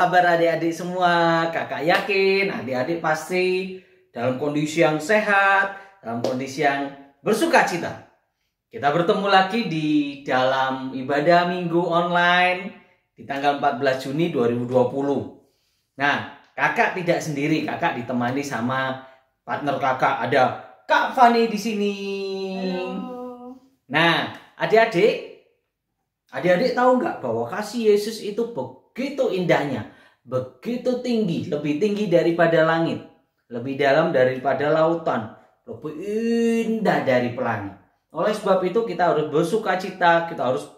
kabar adik-adik semua? Kakak yakin adik-adik pasti dalam kondisi yang sehat, dalam kondisi yang bersuka cita. Kita bertemu lagi di dalam ibadah minggu online di tanggal 14 Juni 2020. Nah, kakak tidak sendiri, kakak ditemani sama partner kakak. Ada Kak Fani di sini. Halo. Nah, adik-adik tahu nggak bahwa kasih Yesus itu begitu indahnya, begitu tinggi, lebih tinggi daripada langit, lebih dalam daripada lautan, lebih indah dari pelangi. Oleh sebab itu kita harus bersuka cita, kita harus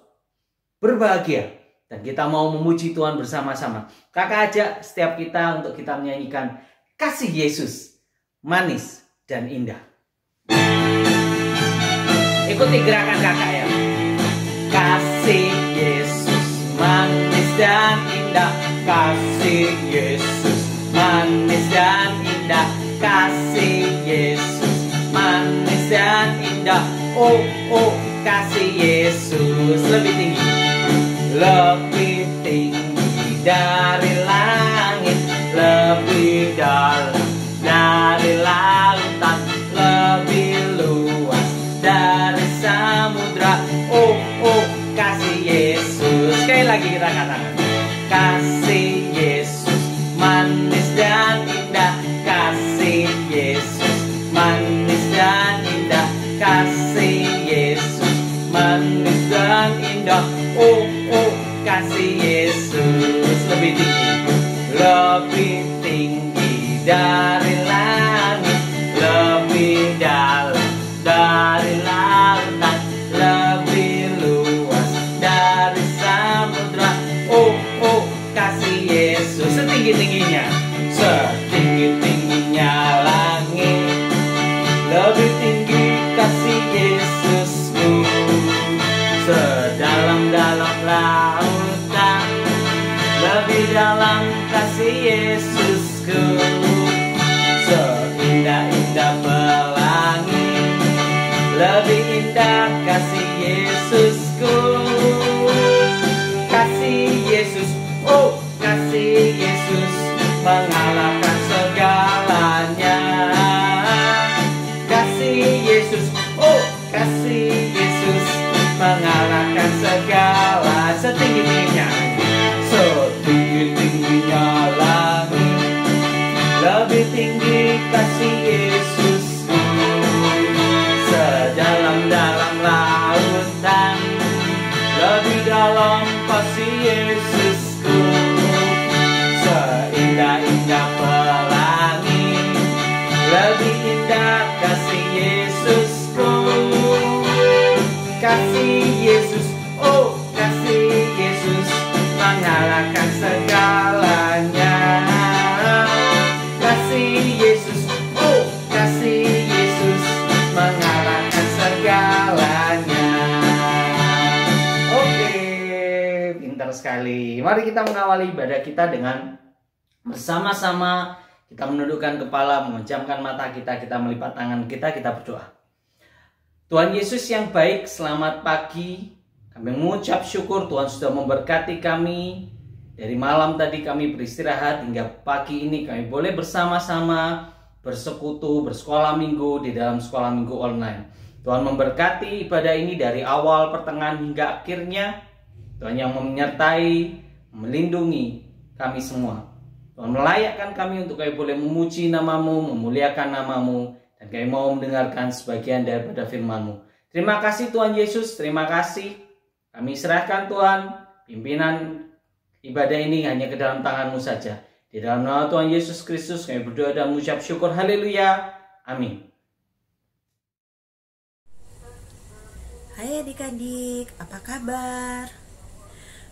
berbahagia, dan kita mau memuji Tuhan bersama-sama. Kakak ajak setiap kita untuk kita menyanyikan kasih Yesus manis dan indah. Ikuti gerakan kakak ya. Kasih Yesus manis dan indah, kasih Yesus manis dan indah, kasih Yesus manis dan indah. Oh, oh, kasih Yesus lebih tinggi dari langit, lebih dalam dari lautan, lebih luas dari samudra. Oh, oh, kasih Yesus. Sekali lagi kita katakan, kasih Yesus manis dan indah, kasih Yesus manis dan indah, kasih Yesus manis dan indah. Oh, oh, kasih Yesus lebih tinggi dari langit, lebih dalam dari lautan, lebih luas dari samudra. Oh, oh, kasih Yesus setinggi-tingginya, setinggi-tingginya langit, lebih tinggi kasih Yesusku, sedalam-dalam lautan, lebih dalam kasih Yesusku, seindah-indah pelangi, lebih indah kasih Yesusku. Kasih Yesus, oh kasih Yesus mengalahkan segalanya. Kasih Yesus, oh kasih Yesus mengalahkan segala. Setinggi-tingginya, setinggi-tingginya langit, lebih tinggi kasih Yesusku, sedalam-dalam lautan, lebih dalam kasih Yesusku, seindah-indah pelangi, lebih indah kasih Yesusku. Kasih Yesus, oh kasih Yesus mengalahkan segalanya. Kasih Yesus, oh kasih Yesus mengalahkan segalanya. Oke, pintar sekali. Mari kita mengawali ibadah kita dengan bersama-sama kita menundukkan kepala, memejamkan mata kita, kita melipat tangan kita, kita berdoa. Tuhan Yesus yang baik, selamat pagi. Kami mengucap syukur Tuhan sudah memberkati kami. Dari malam tadi kami beristirahat hingga pagi ini kami boleh bersama-sama bersekutu, bersekolah minggu di dalam sekolah minggu online. Tuhan memberkati ibadah ini dari awal, pertengahan hingga akhirnya. Tuhan yang menyertai, melindungi kami semua. Tuhan melayakkan kami untuk kami boleh memuji nama-Mu, memuliakan nama-Mu, dan kami mau mendengarkan sebagian daripada firman-Mu. Terima kasih Tuhan Yesus, terima kasih. Kami serahkan Tuhan, pimpinan ibadah ini hanya ke dalam tangan-Mu saja. Di dalam nama Tuhan Yesus Kristus kami berdoa dan mengucap syukur. Haleluya. Amin. Hai adik-adik, apa kabar?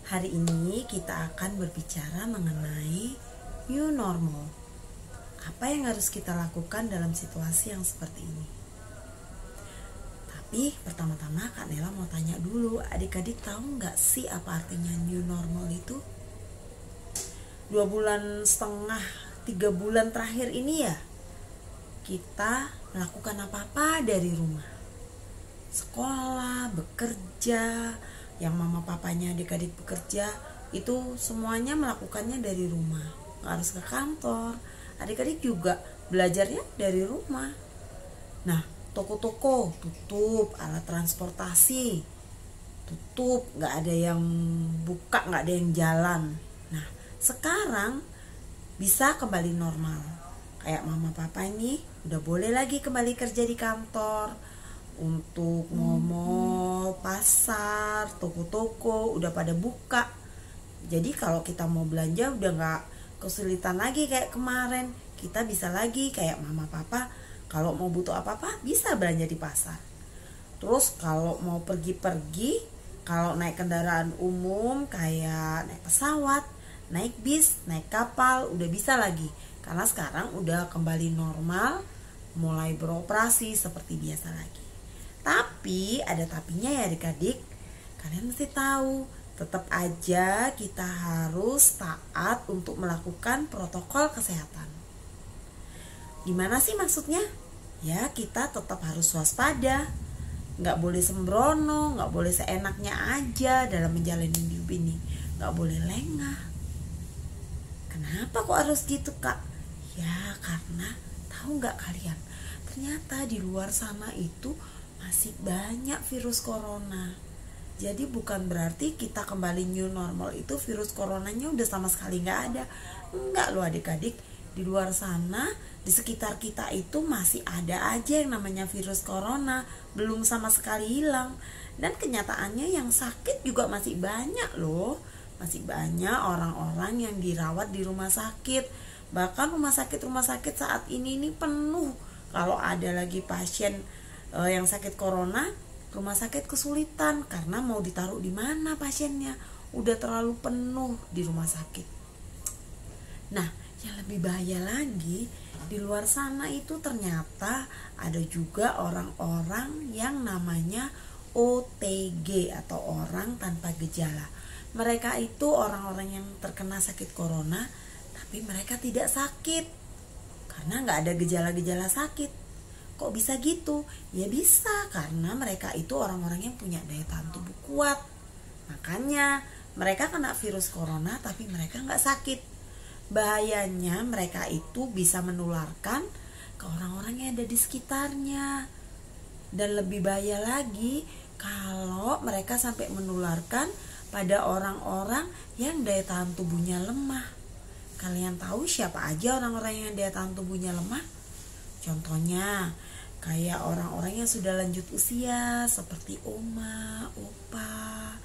Hari ini kita akan berbicara mengenai new normal. Apa yang harus kita lakukan dalam situasi yang seperti ini? Tapi pertama-tama Kak Nela mau tanya dulu, adik-adik tahu nggak sih apa artinya new normal itu? 2,5 bulan, 3 bulan terakhir ini ya, kita melakukan apa-apa dari rumah. Sekolah, bekerja, yang mama papanya adik-adik bekerja, itu semuanya melakukannya dari rumah, nggak harus ke kantor. Adik-adik juga belajarnya dari rumah. Nah, toko-toko tutup, alat transportasi tutup, nggak ada yang buka, nggak ada yang jalan. Nah, sekarang bisa kembali normal. Kayak mama papa ini udah boleh lagi kembali kerja di kantor. Untuk mall, pasar, toko-toko udah pada buka. Jadi kalau kita mau belanja udah nggak kesulitan lagi kayak kemarin. Kita bisa lagi kayak mama papa, kalau mau butuh apa-apa bisa belanja di pasar. Terus kalau mau pergi-pergi, kalau naik kendaraan umum kayak naik pesawat, naik bis, naik kapal udah bisa lagi. Karena sekarang udah kembali normal, mulai beroperasi seperti biasa lagi. Tapi ada tapinya ya adik-adik. Kalian mesti tahu, tetap aja kita harus taat untuk melakukan protokol kesehatan. Gimana sih maksudnya? Ya, kita tetap harus waspada. Nggak boleh sembrono, nggak boleh seenaknya aja dalam menjalani hidup ini. Nggak boleh lengah. Kenapa kok harus gitu, Kak? Ya, karena tahu nggak kalian? Ternyata di luar sana itu masih banyak virus corona. Jadi bukan berarti kita kembali new normal itu virus coronanya udah sama sekali nggak ada. Enggak loh adik-adik. Di luar sana, di sekitar kita itu masih ada aja yang namanya virus corona. Belum sama sekali hilang. Dan kenyataannya yang sakit juga masih banyak loh. Masih banyak orang-orang yang dirawat di rumah sakit. Bahkan rumah sakit saat ini penuh. Kalau ada lagi pasien yang sakit corona, rumah sakit kesulitan karena mau ditaruh di mana pasiennya, udah terlalu penuh di rumah sakit. Nah, yang lebih bahaya lagi, di luar sana itu ternyata ada juga orang-orang yang namanya OTG atau orang tanpa gejala. Mereka itu orang-orang yang terkena sakit corona tapi mereka tidak sakit karena nggak ada gejala-gejala sakit. Kok bisa gitu? Ya bisa, karena mereka itu orang-orang yang punya daya tahan tubuh kuat. Makanya mereka kena virus corona tapi mereka nggak sakit. Bahayanya mereka itu bisa menularkan ke orang-orang yang ada di sekitarnya. Dan lebih bahaya lagi kalau mereka sampai menularkan pada orang-orang yang daya tahan tubuhnya lemah. Kalian tahu siapa aja orang-orang yang daya tahan tubuhnya lemah? Contohnya kayak orang-orang yang sudah lanjut usia seperti oma, opa,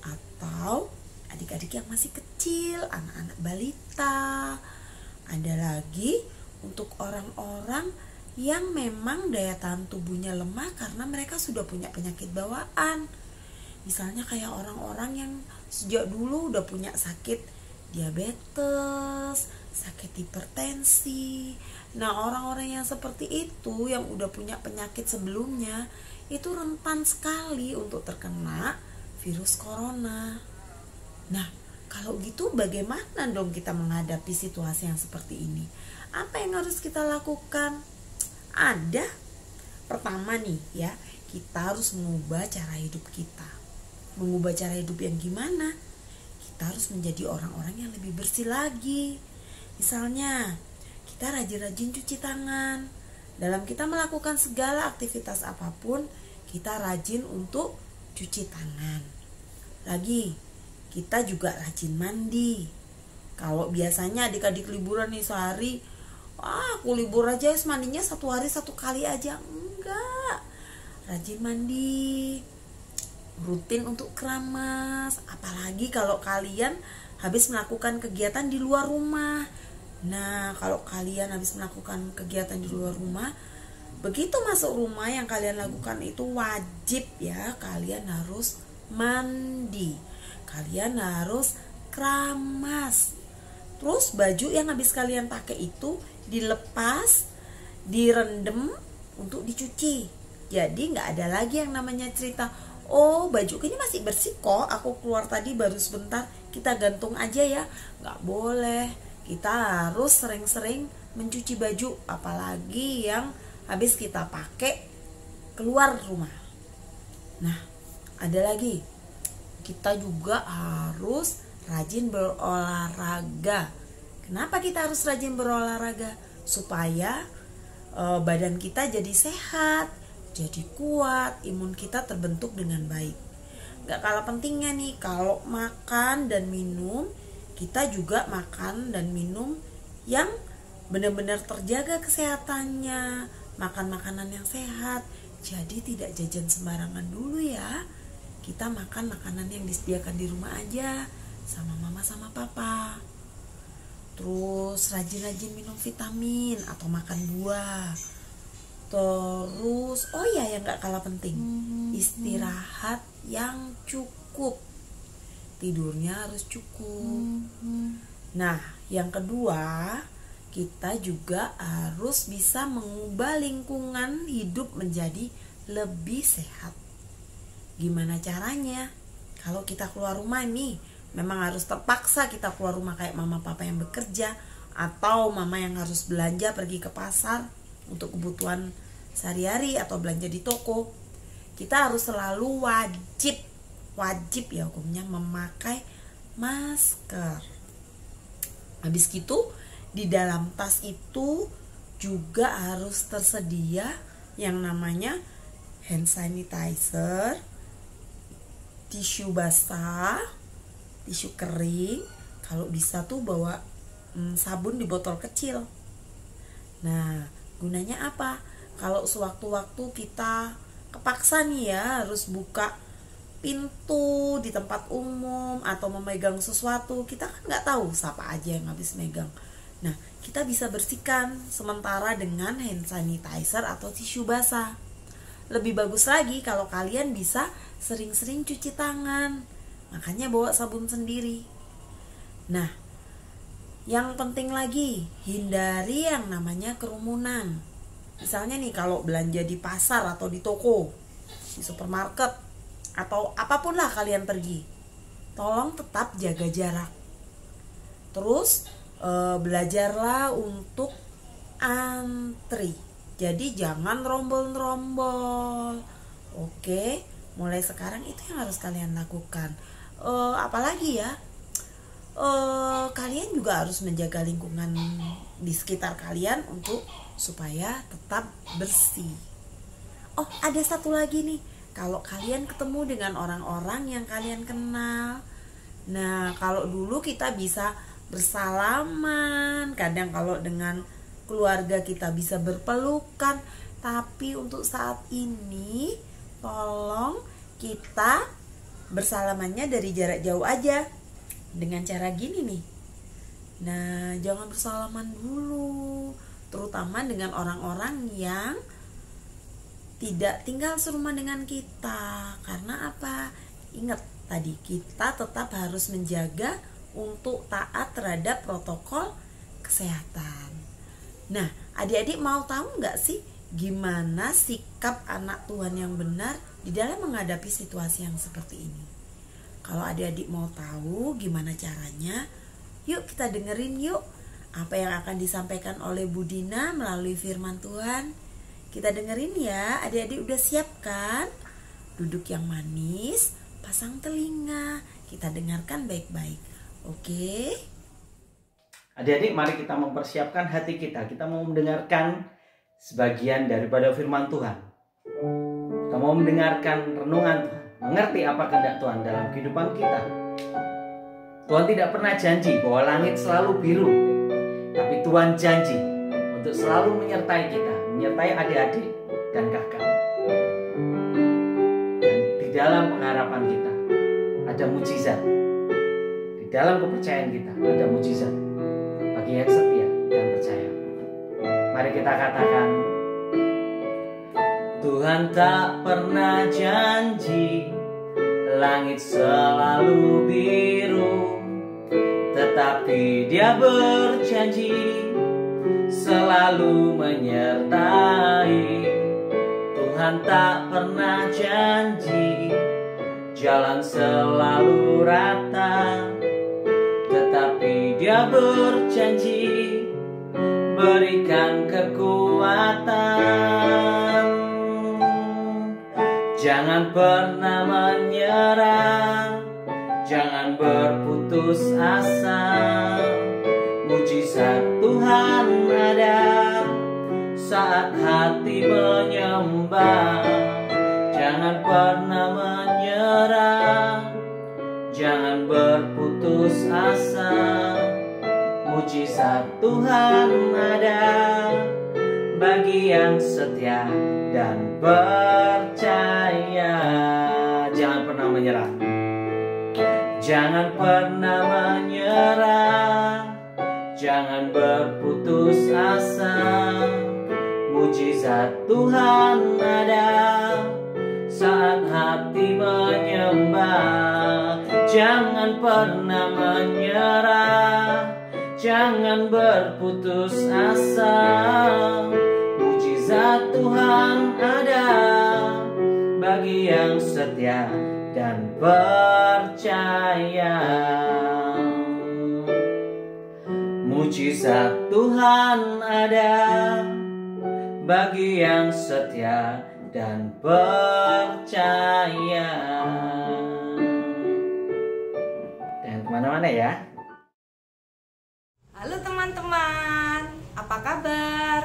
atau adik-adik yang masih kecil, anak-anak balita. Ada lagi untuk orang-orang yang memang daya tahan tubuhnya lemah karena mereka sudah punya penyakit bawaan. Misalnya kayak orang-orang yang sejak dulu udah punya sakit diabetes, sakit hipertensi. Nah, orang-orang yang seperti itu yang udah punya penyakit sebelumnya itu rentan sekali untuk terkena virus corona. Nah, kalau gitu bagaimana dong kita menghadapi situasi yang seperti ini? Apa yang harus kita lakukan? Ada. Pertama nih ya, kita harus mengubah cara hidup kita. Mengubah cara hidup yang gimana? Kita harus menjadi orang-orang yang lebih bersih lagi. Misalnya, kita rajin-rajin cuci tangan. Dalam kita melakukan segala aktivitas apapun, kita rajin untuk cuci tangan. Lagi, kita juga rajin mandi. Kalau biasanya adik-adik liburan nih sehari, aku libur aja mandinya 1 hari 1 kali aja. Enggak. Rajin mandi, rutin untuk keramas. Apalagi kalau kalian habis melakukan kegiatan di luar rumah. Nah, kalau kalian habis melakukan kegiatan di luar rumah, begitu masuk rumah yang kalian lakukan itu wajib ya, kalian harus mandi, kalian harus keramas. Terus baju yang habis kalian pakai itu dilepas, direndam untuk dicuci. Jadi nggak ada lagi yang namanya cerita, oh bajuku ini masih bersih kok, aku keluar tadi baru sebentar, kita gantung aja ya. Nggak boleh. Kita harus sering-sering mencuci baju, apalagi yang habis kita pakai keluar rumah. Nah, ada lagi, kita juga harus rajin berolahraga. Kenapa kita harus rajin berolahraga? Supaya badan kita jadi sehat, jadi kuat, imun kita terbentuk dengan baik. Gak kalah pentingnya nih, kalau makan dan minum, kita juga makan dan minum yang benar-benar terjaga kesehatannya, makan makanan yang sehat. Jadi tidak jajan sembarangan dulu ya. Kita makan makanan yang disediakan di rumah aja sama mama sama papa. Terus rajin-rajin minum vitamin atau makan buah. Terus yang gak kalah penting, istirahat yang cukup. Tidurnya harus cukup. Nah, yang kedua, kita juga harus bisa mengubah lingkungan hidup menjadi lebih sehat. Gimana caranya? Kalau kita keluar rumah nih, memang harus terpaksa kita keluar rumah kayak mama papa yang bekerja, atau mama yang harus belanja pergi ke pasar untuk kebutuhan sehari-hari atau belanja di toko. Kita harus selalu wajib ya hukumnya memakai masker. Habis gitu di dalam tas itu juga harus tersedia yang namanya hand sanitizer, tisu basah, tisu kering, kalau bisa tuh bawa sabun di botol kecil. Nah, gunanya apa? Kalau sewaktu-waktu kita kepaksa nih ya harus buka pintu di tempat umum atau memegang sesuatu, kita kan nggak tahu siapa aja yang habis megang. Nah, kita bisa bersihkan sementara dengan hand sanitizer atau tisu basah. Lebih bagus lagi kalau kalian bisa sering-sering cuci tangan, makanya bawa sabun sendiri. Nah, yang penting lagi, hindari yang namanya kerumunan. Misalnya nih kalau belanja di pasar atau di toko, di supermarket, atau apapun lah kalian pergi, tolong tetap jaga jarak. Terus belajarlah untuk antri. Jadi jangan rombol-rombol. Oke, mulai sekarang itu yang harus kalian lakukan. Apalagi ya, kalian juga harus menjaga lingkungan di sekitar kalian supaya tetap bersih. Oh, ada satu lagi nih. Kalau kalian ketemu dengan orang-orang yang kalian kenal, nah kalau dulu kita bisa bersalaman, kadang kalau dengan keluarga kita bisa berpelukan, tapi untuk saat ini tolong kita bersalamannya dari jarak jauh aja dengan cara gini nih. Nah, jangan bersalaman dulu, terutama dengan orang-orang yang tidak tinggal serumah dengan kita. Karena apa? Ingat tadi, kita tetap harus menjaga untuk taat terhadap protokol kesehatan. Nah, adik-adik mau tahu nggak sih gimana sikap anak Tuhan yang benar di dalam menghadapi situasi yang seperti ini? Kalau adik-adik mau tahu gimana caranya, yuk kita dengerin yuk apa yang akan disampaikan oleh Bu Dina melalui firman Tuhan. Kita dengerin ya, adik-adik udah siap kan? Duduk yang manis, pasang telinga, kita dengarkan baik-baik. Oke? Adik-adik, mari kita mempersiapkan hati kita. Kita mau mendengarkan sebagian daripada firman Tuhan. Kita mau mendengarkan renungan Tuhan, mengerti apa kehendak Tuhan dalam kehidupan kita. Tuhan tidak pernah janji bahwa langit selalu biru, tapi Tuhan janji untuk selalu menyertai kita, menyertai adik-adik dan kakak. Dan di dalam pengharapan kita ada mujizat. Di dalam kepercayaan kita ada mujizat bagi yang setia dan percaya. Mari kita katakan, Tuhan tak pernah janji langit selalu biru, tetapi Dia berjanji selalu menyertai. Tuhan tak pernah janji jalan selalu rata, tetapi Dia berjanji berikan kekuatan. Jangan pernah menyerah, Jangan berputus asa, mujizat Tuhan ada saat hati menyembah. Jangan pernah menyerah, jangan berputus asa, mujizat Tuhan ada bagi yang setia dan percaya. Jangan pernah menyerah, jangan pernah menyerah, jangan berputus asa, mujizat Tuhan ada saat hati menyembah. Jangan pernah menyerah, jangan berputus asa, mujizat Tuhan ada bagi yang setia dan percaya. Mujizat Tuhan ada bagi yang setia dan percaya. Dan kemana-mana ya. Halo teman-teman, apa kabar?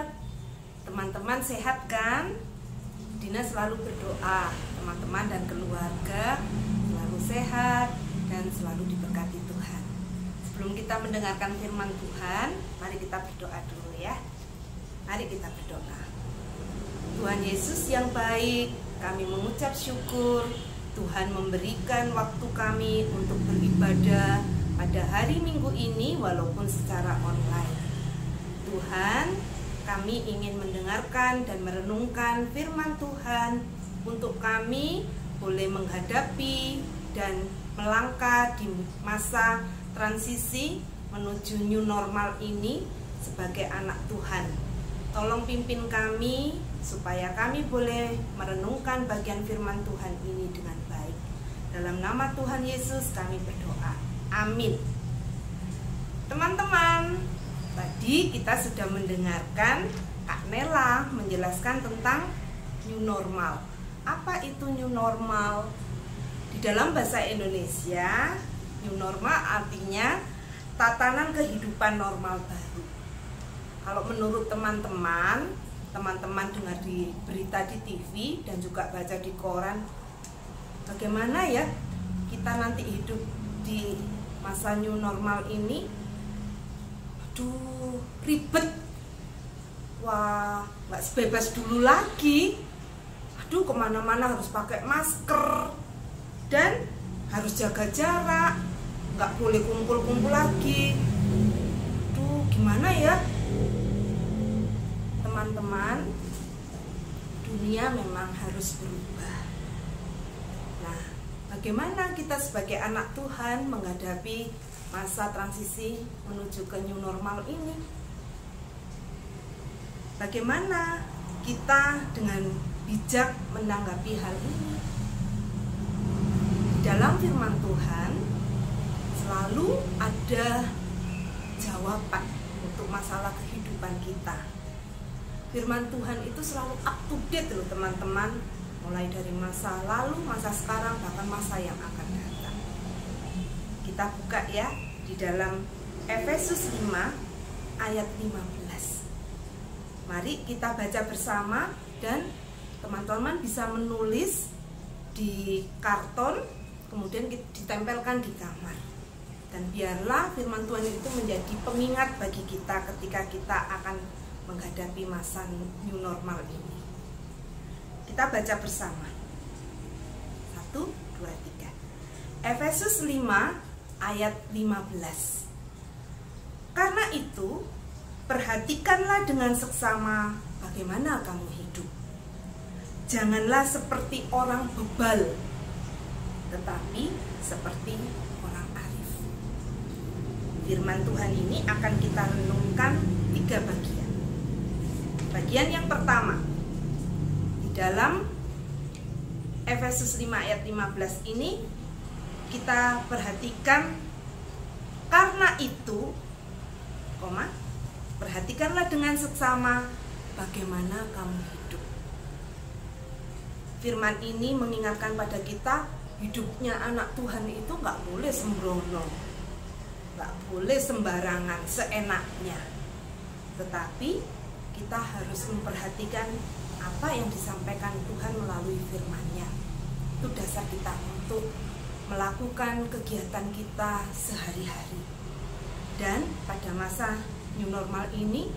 Teman-teman sehat kan? Dina selalu berdoa teman-teman dan keluarga selalu sehat dan selalu diberkati Tuhan. Sebelum kita mendengarkan firman Tuhan, mari kita berdoa dulu ya. Mari kita berdoa. Tuhan Yesus yang baik, kami mengucap syukur Tuhan memberikan waktu kami untuk beribadah pada hari Minggu ini walaupun secara online. Tuhan, kami ingin mendengarkan dan merenungkan firman Tuhan untuk kami boleh menghadapi dan melangkah di masa transisi menuju new normal ini sebagai anak Tuhan. Tolong pimpin kami supaya kami boleh merenungkan bagian firman Tuhan ini dengan baik. Dalam nama Tuhan Yesus kami berdoa. Amin. Teman-teman, tadi kita sudah mendengarkan Kak Nela menjelaskan tentang new normal. Apa itu new normal? Di dalam bahasa Indonesia, new normal artinya tatanan kehidupan normal baru. Kalau menurut teman-teman dengar di berita di TV dan juga baca di koran, bagaimana ya kita nanti hidup di masa new normal ini? Aduh, ribet. Wah, nggak sebebas dulu lagi. Aduh, kemana-mana harus pakai masker dan harus jaga jarak, nggak boleh kumpul-kumpul lagi. Aduh, gimana ya? Teman-teman, dunia memang harus berubah. Nah, bagaimana kita sebagai anak Tuhan menghadapi masa transisi menuju ke new normal ini? Bagaimana kita dengan bijak menanggapi hal ini? Di dalam firman Tuhan selalu ada jawaban untuk masalah kehidupan kita. Firman Tuhan itu selalu up to date loh teman-teman, mulai dari masa lalu, masa sekarang, bahkan masa yang akan datang. Kita buka ya di dalam Efesus 5 ayat 15. Mari kita baca bersama dan teman-teman bisa menulis di karton, kemudian ditempelkan di kamar. Dan biarlah firman Tuhan itu menjadi pengingat bagi kita ketika kita akan menghadapi masa new normal ini. Kita baca bersama. 1, 2, 3. Efesus 5 ayat 15. Karena itu, perhatikanlah dengan seksama bagaimana kamu hidup. Janganlah seperti orang bebal, tetapi seperti orang arif. Firman Tuhan ini akan kita renungkan 3 bagian. Bagian yang pertama, di dalam Efesus 5 ayat 15 ini kita perhatikan, karena itu, perhatikanlah dengan seksama bagaimana kamu hidup. Firman ini mengingatkan pada kita hidupnya anak Tuhan itu nggak boleh sembrono, nggak boleh sembarangan, seenaknya. Tetapi kita harus memperhatikan apa yang disampaikan Tuhan melalui firman-Nya. Itu dasar kita untuk melakukan kegiatan kita sehari-hari. Dan pada masa new normal ini,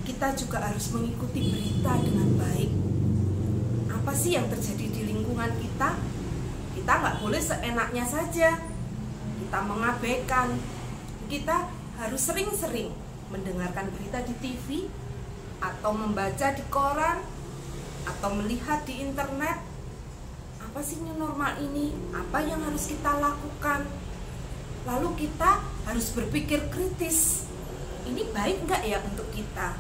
kita juga harus mengikuti berita dengan baik. Apa sih yang terjadi di lingkungan kita? Kita nggak boleh seenaknya saja, kita mengabaikan. Kita harus sering-sering mendengarkan berita di TV, atau membaca di koran, atau melihat di internet. Apa sih new normal ini? Apa yang harus kita lakukan? Lalu kita harus berpikir kritis. Ini baik nggak ya untuk kita?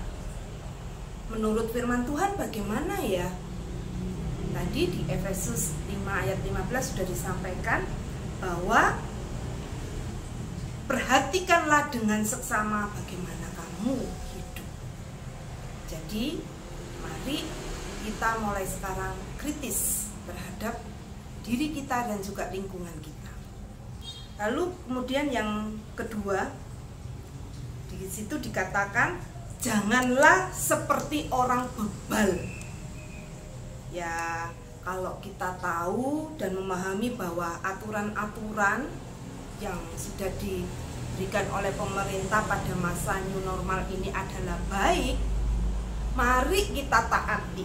Menurut firman Tuhan bagaimana ya? Tadi di Efesus 5 ayat 15 sudah disampaikan bahwa perhatikanlah dengan seksama bagaimana kamu hidup. Jadi mari kita mulai sekarang kritis terhadap diri kita dan juga lingkungan kita. Lalu kemudian yang kedua, di situ dikatakan janganlah seperti orang bebal. Ya, kalau kita tahu dan memahami bahwa aturan-aturan yang sudah diberikan oleh pemerintah pada masa new normal ini adalah baik, mari kita taati.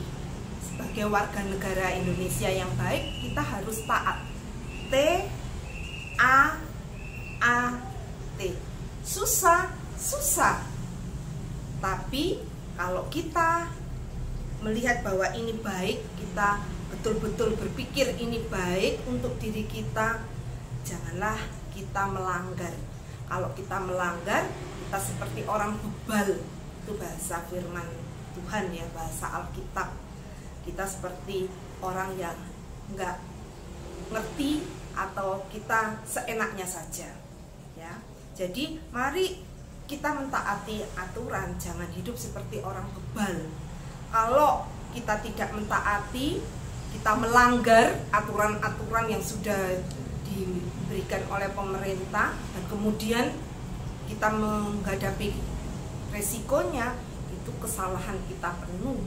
Sebagai warga negara Indonesia yang baik, kita harus taat. T-A-A-T. Susah. Tapi kalau kita melihat bahwa ini baik, kita betul-betul berpikir ini baik untuk diri kita, janganlah kita melanggar. Kalau kita melanggar, kita seperti orang bebal. Itu bahasa firman Tuhan ya, bahasa Alkitab. Kita seperti orang yang nggak ngerti atau kita seenaknya saja ya. Jadi mari kita mentaati aturan, jangan hidup seperti orang bebal. Kalau kita tidak mentaati, kita melanggar aturan-aturan yang sudah diberikan oleh pemerintah, dan kemudian kita menghadapi resikonya, itu kesalahan kita penuh,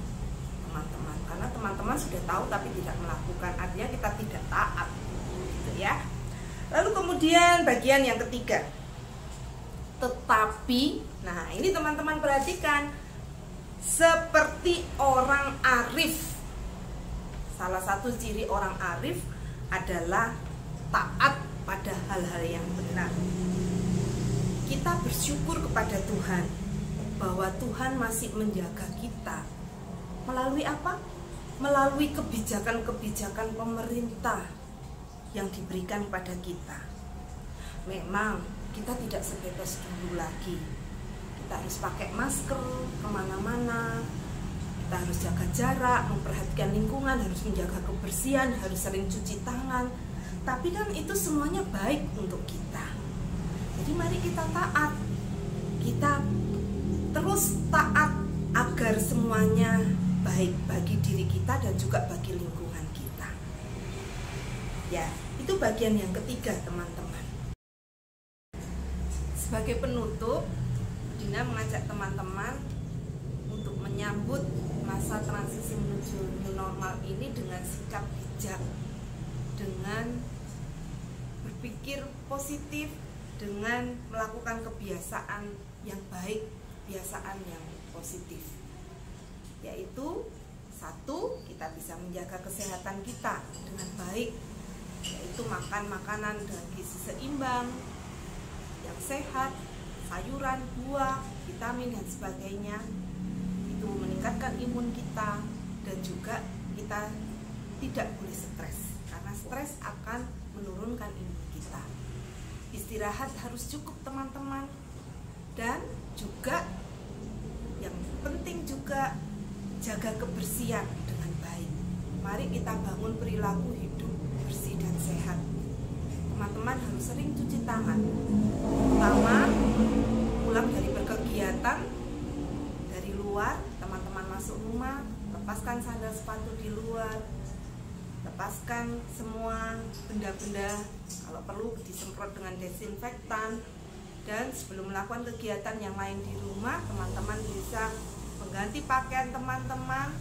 teman-teman. Karena teman-teman sudah tahu tapi tidak melakukan, artinya kita tidak taat, gitu ya. Lalu kemudian bagian yang ketiga, tetapi, nah ini teman-teman perhatikan, seperti orang arif. Salah satu ciri orang arif adalah taat pada hal-hal yang benar. Kita bersyukur kepada Tuhan bahwa Tuhan masih menjaga kita. Melalui apa? Melalui kebijakan-kebijakan pemerintah yang diberikan pada kita. Memang kita tidak sebebas dulu lagi. Kita harus pakai masker kemana-mana, kita harus jaga jarak, memperhatikan lingkungan, harus menjaga kebersihan, harus sering cuci tangan. Tapi kan itu semuanya baik untuk kita. Jadi mari kita taat, kita terus taat agar semuanya baik bagi diri kita dan juga bagi lingkungan kita. Ya, itu bagian yang ketiga, teman-teman. Sebagai penutup, Dina mengajak teman-teman untuk menyambut masa transisi menuju new normal ini dengan sikap bijak, dengan berpikir positif, dengan melakukan kebiasaan yang baik, kebiasaan yang positif. Yaitu satu, kita bisa menjaga kesehatan kita dengan baik, yaitu makan makanan dengan gizi seimbang, yang sehat, sayuran, buah, vitamin dan sebagainya. Itu meningkatkan imun kita, dan juga kita tidak boleh stres, karena stres akan menurunkan imun kita. Istirahat harus cukup, teman-teman. Dan juga yang penting juga jaga kebersihan dengan baik. Mari kita bangun perilaku hidup bersih dan sehat. Teman-teman harus sering cuci tangan. Pertama, pulang dari berkegiatan dari luar, teman-teman masuk rumah, lepaskan sandal sepatu di luar, lepaskan semua benda-benda, kalau perlu disemprot dengan desinfektan. Dan sebelum melakukan kegiatan yang lain di rumah, teman-teman bisa mengganti pakaian teman-teman.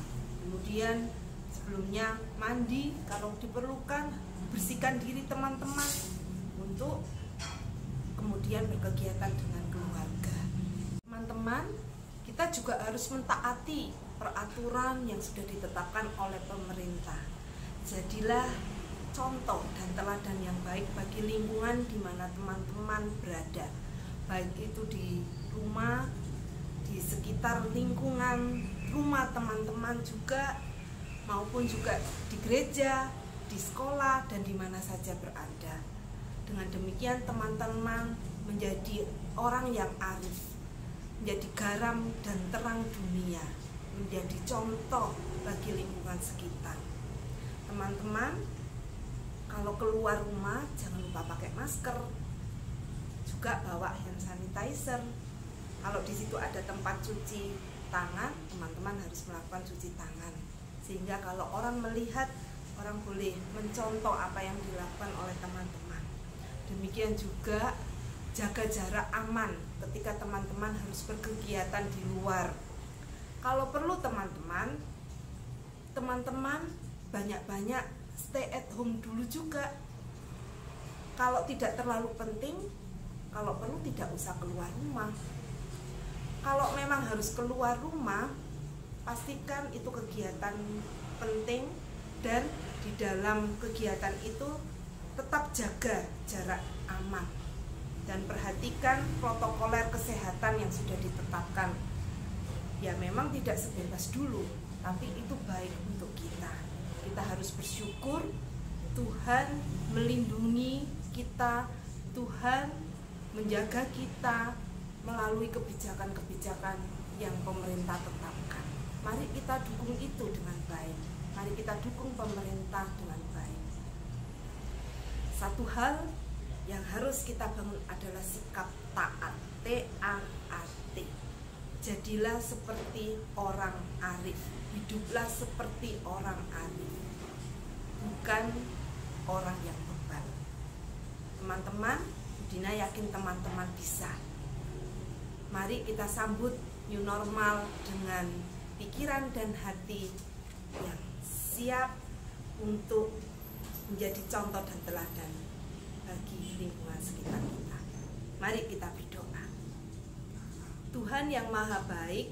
Kemudian sebelumnya mandi, kalau diperlukan bersihkan diri teman-teman untuk kemudian berkegiatan dengan keluarga. Teman-teman, kita juga harus mentaati peraturan yang sudah ditetapkan oleh pemerintah. Jadilah contoh dan teladan yang baik bagi lingkungan di mana teman-teman berada, baik itu di rumah, di sekitar lingkungan rumah teman-teman juga, maupun juga di gereja, di sekolah, dan di mana saja berada. Dengan demikian teman-teman menjadi orang yang arif, menjadi garam dan terang dunia, menjadi contoh bagi lingkungan sekitar. Teman-teman, kalau keluar rumah jangan lupa pakai masker, juga bawa hand sanitizer. Kalau di situ ada tempat cuci tangan, teman-teman harus melakukan cuci tangan, sehingga kalau orang melihat, orang boleh mencontoh apa yang dilakukan oleh teman-teman. Demikian juga jaga jarak aman ketika teman-teman harus berkegiatan di luar. Kalau perlu teman-teman banyak-banyak stay at home dulu juga. Kalau tidak terlalu penting, kalau perlu tidak usah keluar rumah. Kalau memang harus keluar rumah, pastikan itu kegiatan penting, dan di dalam kegiatan itu tetap jaga jarak aman dan perhatikan protokoler kesehatan yang sudah ditetapkan. Ya memang tidak sebebas dulu, tapi itu baik untuk kita. Kita harus bersyukur Tuhan melindungi kita, Tuhan menjaga kita melalui kebijakan-kebijakan yang pemerintah tetapkan. Mari kita dukung itu dengan baik. Mari kita dukung pemerintah dengan baik. Satu hal yang harus kita bangun adalah sikap taat, T-A-A-T. Jadilah seperti orang arif, hiduplah seperti orang arif, bukan orang yang bebal. Teman-teman, Dina yakin teman-teman bisa. Mari kita sambut new normal dengan pikiran dan hati yang siap untuk menjadi contoh dan teladan bagi lingkungan sekitar kita. Mari kita berdoa. Tuhan yang Maha Baik,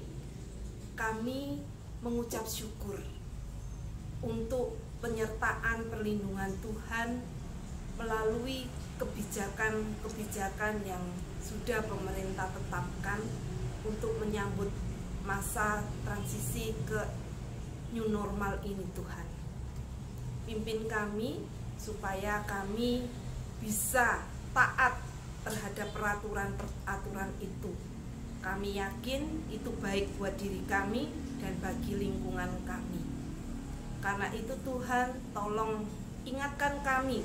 kami mengucap syukur untuk penyertaan perlindungan Tuhan melalui kebijakan-kebijakan yang sudah pemerintah tetapkan untuk menyambut masa transisi ke new normal ini. Tuhan, pimpin kami supaya kami bisa taat terhadap peraturan-peraturan itu. Kami yakin itu baik buat diri kami dan bagi lingkungan kami. Karena itu Tuhan, tolong ingatkan kami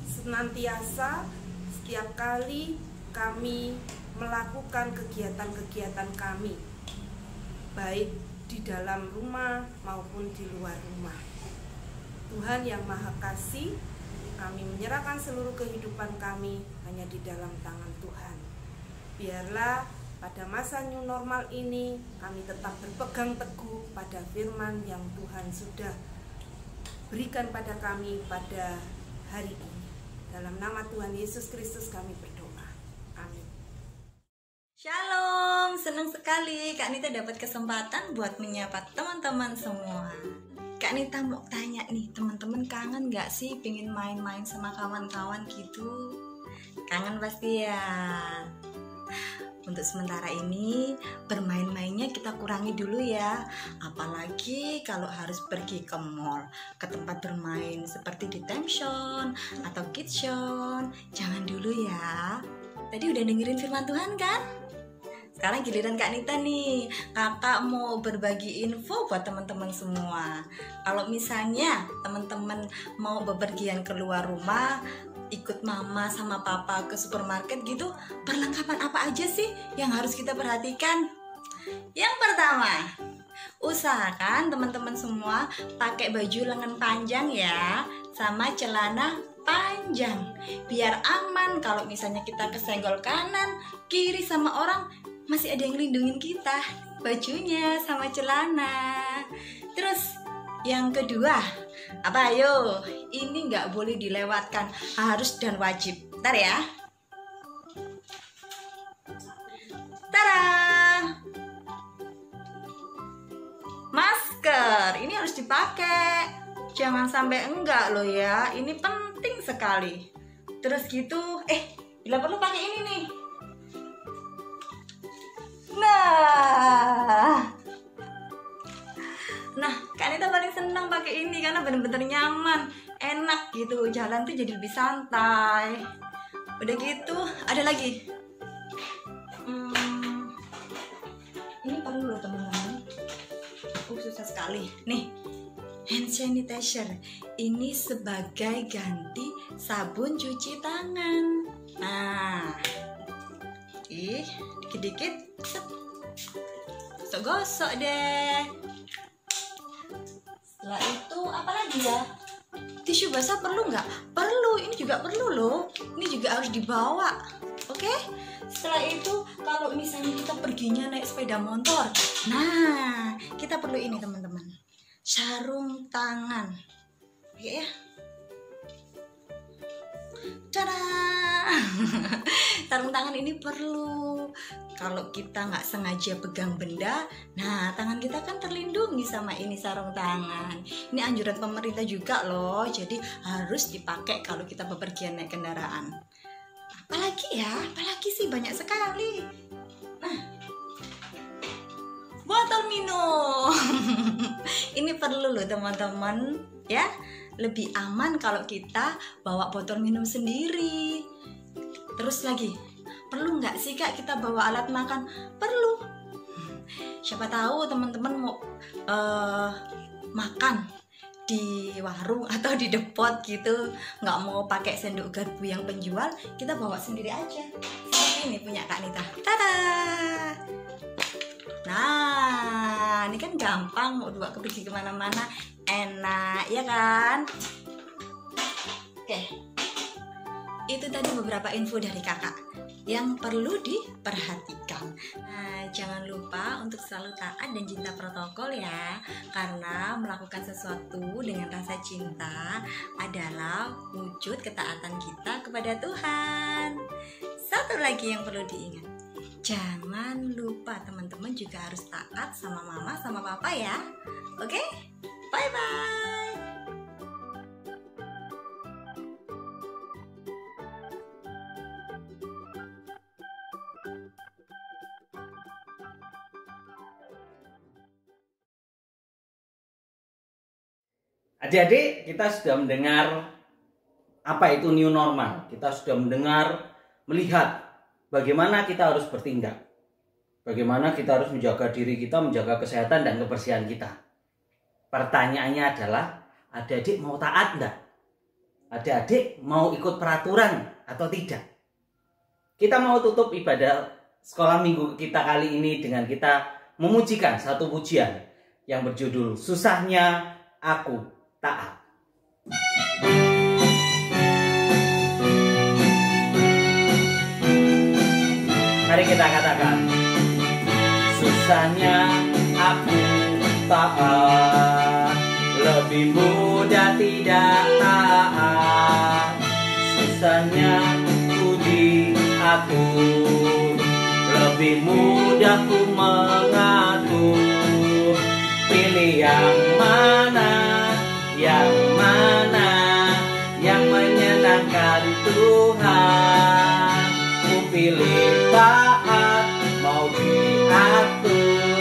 senantiasa setiap kali kami melakukan kegiatan-kegiatan kami, baik di dalam rumah maupun di luar rumah. Tuhan yang Maha Kasih, kami menyerahkan seluruh kehidupan kami hanya di dalam tangan Tuhan. Biarlah pada masa new normal ini kami tetap berpegang teguh pada firman yang Tuhan sudah berikan pada kami pada hari ini. Dalam nama Tuhan Yesus Kristus kami berdoa. Amin. Shalom, senang sekali Kak Nita dapat kesempatan buat menyapa teman-teman semua. Kak Nita mau tanya nih, teman-teman kangen gak sih pengen main-main sama kawan-kawan gitu? Kangen pasti ya. Untuk sementara ini bermain-mainnya kita kurangi dulu ya. Apalagi kalau harus pergi ke mall, ke tempat bermain seperti di Temption atau Kitchen. Jangan dulu ya. Tadi udah dengerin firman Tuhan kan? Sekarang giliran Kak Nita nih. Kakak mau berbagi info buat teman-teman semua. Kalau misalnya teman-teman mau bepergian keluar rumah, ikut mama sama papa ke supermarket gitu, perlengkapan apa aja sih yang harus kita perhatikan? Yang pertama, Usahakan teman-teman semua pakai baju lengan panjang ya, sama celana panjang, biar aman. Kalau misalnya kita kesenggol kanan kiri sama orang, masih ada yang lindungin kita, bajunya sama celana. Terus yang kedua, apa ayo? Ini nggak boleh dilewatkan, harus dan wajib. Ntar ya. Tada! Masker, ini harus dipakai. Jangan sampai enggak loh ya, ini penting sekali. Terus gitu, bila perlu pakai ini nih. Nah, Kak Anita paling senang pakai ini karena bener-bener nyaman, enak gitu. Jalan tuh jadi lebih santai. Udah gitu, ada lagi. Ini perlu loh teman-teman. Susah sekali. Nih, hand sanitizer. Ini sebagai ganti sabun cuci tangan. Nah, dikit-dikit, gosok deh. Setelah itu apa lagi ya? Tisu basah perlu nggak? Perlu, ini juga perlu loh. Ini juga harus dibawa. Oke? Setelah itu kalau misalnya kita perginya naik sepeda motor, nah kita perlu ini teman-teman, sarung tangan. Oke ya? Tada! Sarung tangan ini perlu. Kalau kita nggak sengaja pegang benda, nah tangan kita kan terlindungi sama ini sarung tangan. Ini anjuran pemerintah juga loh, jadi harus dipakai kalau kita bepergian naik kendaraan. Apalagi ya, apalagi sih, banyak sekali. Nah, botol minum. Ini perlu loh teman-teman ya. Lebih aman kalau kita bawa botol minum sendiri. Terus lagi, perlu nggak sih Kak kita bawa alat makan? Perlu. Siapa tahu teman-teman mau makan di warung atau di depot gitu, nggak mau pakai sendok garpu yang penjual, kita bawa sendiri aja. Seperti ini punya Kak Anita. Tada! Nah, ini kan gampang, mau dibawa pergi kemana-mana, enak ya kan? Oke, itu tadi beberapa info dari kakak yang perlu diperhatikan. Nah, jangan lupa untuk selalu taat dan cinta protokol ya, karena melakukan sesuatu dengan rasa cinta adalah wujud ketaatan kita kepada Tuhan. Satu lagi yang perlu diingat, jangan lupa teman-teman juga harus taat sama mama sama papa ya. Oke? Bye-bye. Adik-adik, kita sudah mendengar apa itu new normal. Kita sudah mendengar, melihat bagaimana kita harus bertindak. Bagaimana kita harus menjaga diri kita, menjaga kesehatan dan kebersihan kita. Pertanyaannya adalah, adik-adik mau taat enggak? Adik-adik mau ikut peraturan atau tidak? Kita mau tutup ibadah sekolah minggu kita kali ini dengan kita memujikan satu pujian yang berjudul Susahnya Aku Taat. Mari kita katakan, susahnya aku taat, lebih mudah tidak taat. Susahnya puji aku, lebih mudah ku mengatur. Pilih yang mana, yang mana yang menyenangkan Tuhan. Ku pilih taat, mau diatur,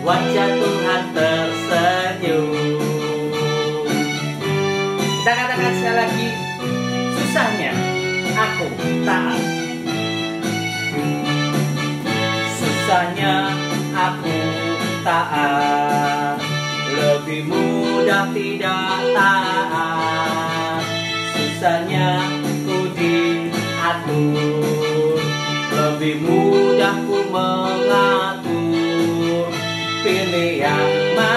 wajah Tuhan tersenyum. Kita katakan sekali lagi, susahnya aku taat. Susahnya aku taat, lebih mudah tidak taat. Susahnya ku diatur, lebih mudah ku mengatur. Pilih yang mana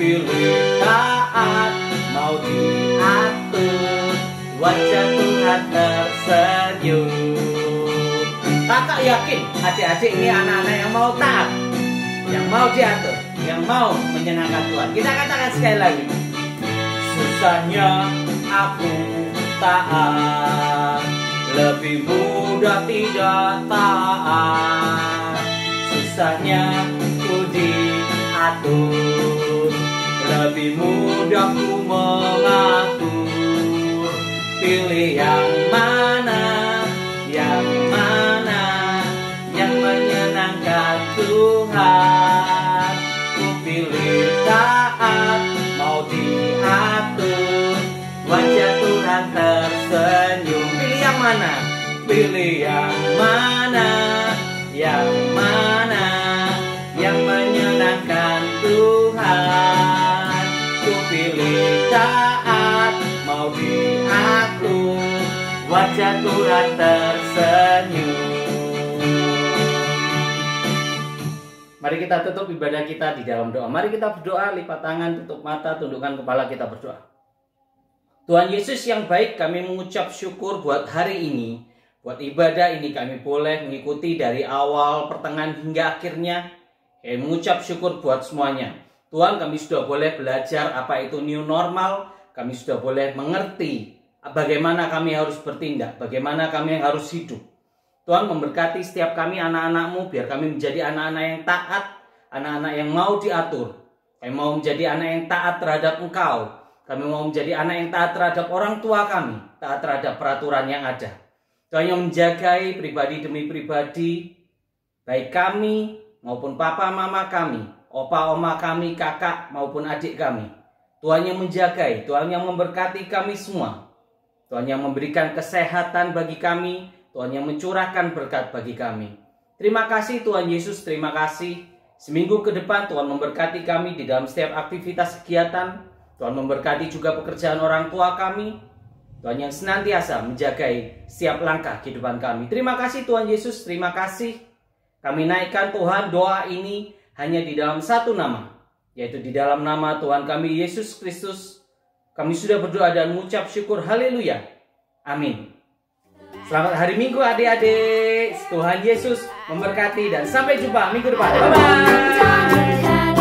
pilih taat, mau diatur, wajah Tuhan tersenyum. Kakak yakin adik-adik ini anak-anak yang mau taat, yang mau diatur, yang mau menyenangkan Tuhan. Kita katakan sekali lagi. Susahnya aku taat, lebih mudah tidak taat. Susahnya ku diatur, lebih mudah ku mengatur. Pilih yang mana, yang mana, yang menyenangkan Tuhan. Ku pilih taat, mau diatur, wajah Tuhan tersenyum. Pilih yang mana? Pilih yang mana, yang mana, yang menyenangkan Tuhan. Ku pilih taat, mau diatur, wajah Tuhan tersenyum. Mari kita tutup ibadah kita di dalam doa. Mari kita berdoa, lipat tangan, tutup mata, tundukkan kepala, kita berdoa. Tuhan Yesus yang baik, kami mengucap syukur buat hari ini. Buat ibadah ini kami boleh mengikuti dari awal, pertengahan hingga akhirnya. Kami mengucap syukur buat semuanya. Tuhan, kami sudah boleh belajar apa itu new normal. Kami sudah boleh mengerti bagaimana kami harus bertindak, bagaimana kami harus hidup. Tuhan memberkati setiap kami anak-anak-Mu, biar kami menjadi anak-anak yang taat, anak-anak yang mau diatur. Kami mau menjadi anak yang taat terhadap Engkau. Kami mau menjadi anak yang taat terhadap orang tua kami, taat terhadap peraturan yang ada. Tuhan yang menjagai pribadi demi pribadi, baik kami maupun papa mama kami, opa oma kami, kakak maupun adik kami. Tuhan yang menjagai, Tuhan yang memberkati kami semua. Tuhan yang memberikan kesehatan bagi kami, Tuhan yang mencurahkan berkat bagi kami. Terima kasih Tuhan Yesus, terima kasih. Seminggu ke depan Tuhan memberkati kami di dalam setiap aktivitas kegiatan. Tuhan memberkati juga pekerjaan orang tua kami. Tuhan yang senantiasa menjagai setiap langkah kehidupan kami. Terima kasih Tuhan Yesus, terima kasih. Kami naikkan Tuhan doa ini hanya di dalam satu nama, yaitu di dalam nama Tuhan kami Yesus Kristus. Kami sudah berdoa dan mengucap syukur, haleluya, amin. Selamat hari Minggu adik-adik. Tuhan Yesus memberkati dan sampai jumpa minggu depan. Bye-bye.